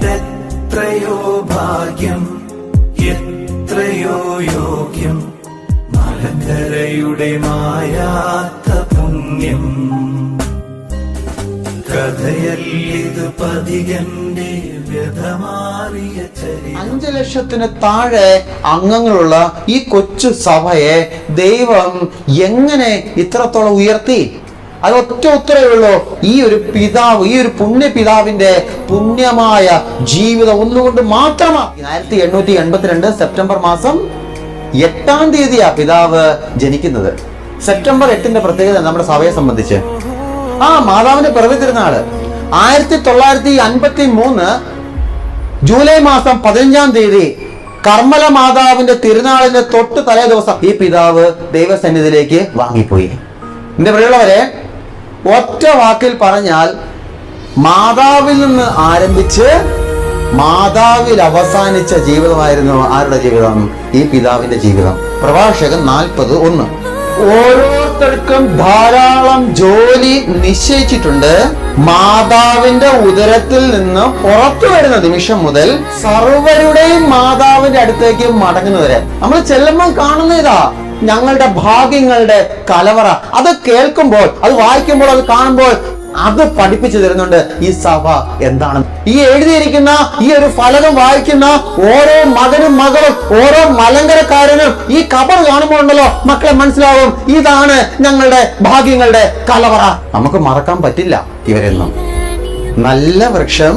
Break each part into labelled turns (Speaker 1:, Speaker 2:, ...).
Speaker 1: ഇതെത്രയോ ഭാഗ്യം, എത്രയോ യോഗ്യം, മലങ്കരയുടെ മായാത്ത പുണ്യം. കഥയല്ലിത് പതികന്റെ വ്യഥമാറിയ ചരിത്രം.
Speaker 2: 5 ലക്ഷത്തിന് താഴെ അംഗങ്ങളുള്ള ഈ കൊച്ചു സഭയെ ദൈവം എങ്ങനെ ഇത്രത്തോളം ഉയർത്തി? അത് ഒറ്റ ഉത്തരവേ ഉള്ളൂ. ഈ ഒരു പിതാവ്, ഈ ഒരു പുണ്യ പിതാവിന്റെ പുണ്യമായ ജീവിതം ഒന്നുകൊണ്ട് മാത്രമാണ്. 1882 സെപ്റ്റംബർ മാസം 8-ാം തീയതിയാ പിതാവ് ജനിക്കുന്നത്. സെപ്റ്റംബർ 8-ന്റെ പ്രത്യേകത നമ്മുടെ സഭയെ സംബന്ധിച്ച് മാതാവിന്റെ പിറവി തിരുനാള് 1953 ജൂലൈ മാസം 15-ാം തീയതി കർമ്മല മാതാവിന്റെ തിരുനാളിന്റെ തൊട്ട് തലേ ദിവസം ഈ പിതാവ് ദൈവസന്നിധിയിലേക്ക് വാങ്ങിപ്പോയി. എന്റെ പ്രിയമുള്ളവരെ, ഒറ്റ വാക്കിൽ പറഞ്ഞാൽ മാതാവിൽ നിന്ന് ആരംഭിച്ച് മാതാവിൽ അവസാനിച്ച ജീവിതമായിരുന്നു ആരുടെ ജീവിതം? ഈ പിതാവിന്റെ ജീവിതം. പ്രഭാഷകൻ 40:1. ഓരോരുത്തർക്കും ധാരാളം ജോലി നിശ്ചയിച്ചിട്ടുണ്ട്. മാതാവിന്റെ ഉദരത്തിൽ നിന്ന് പുറത്തു വരുന്ന നിമിഷം മുതൽ സർവരുടെയും മാതാവിന്റെ അടുത്തേക്ക് മടങ്ങുന്നവരെ നമ്മൾ ചെല്ലുമ്പോൾ കാണുന്ന ഇതാ ഞങ്ങളുടെ ഭാഗ്യങ്ങളുടെ കലവറ. അത് കേൾക്കുമ്പോൾ, അത് വായിക്കുമ്പോൾ, അത് കാണുമ്പോൾ അത് പഠിപ്പിച്ചു തരുന്നുണ്ട് ഈ സഭ എന്താണ്. ഈ എഴുതിയിരിക്കുന്ന ഈ ഒരു ഫലകം വായിക്കുന്ന ഓരോ മകനും മകളും, ഓരോ മലങ്കരക്കാരനും ഈ കബർ കാണുമ്പോൾ ഉണ്ടല്ലോ മക്കളെ മനസ്സിലാവും, ഇതാണ് ഞങ്ങളുടെ ഭാഗ്യങ്ങളുടെ കലവറ. നമുക്ക് മറക്കാൻ പറ്റില്ല ഇവരെന്നും. നല്ല വൃക്ഷം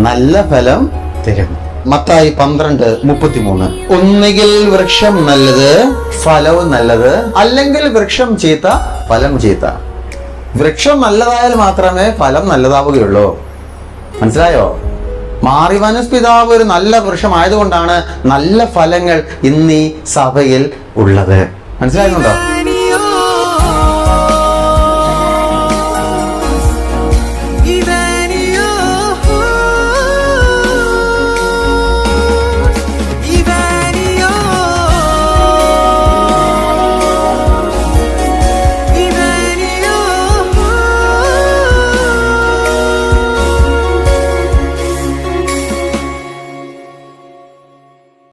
Speaker 2: നല്ല ഫലം തരും. മത്തായി 12:33. ഒന്നുകിൽ വൃക്ഷം നല്ലത്, ഫലവും നല്ലത്, അല്ലെങ്കിൽ വൃക്ഷം ചീത്ത, ഫലം ചീത്ത. വൃക്ഷം നല്ലതായാൽ മാത്രമേ ഫലം നല്ലതാവുകയുള്ളൂ. മനസ്സിലായോ? മാറിവാനസ് പിതാവ് ഒരു നല്ല വൃക്ഷമായതുകൊണ്ടാണ് നല്ല ഫലങ്ങൾ ഇന്നീ സഭയിൽ ഉള്ളത്. മനസ്സിലാകുന്നുണ്ടോ?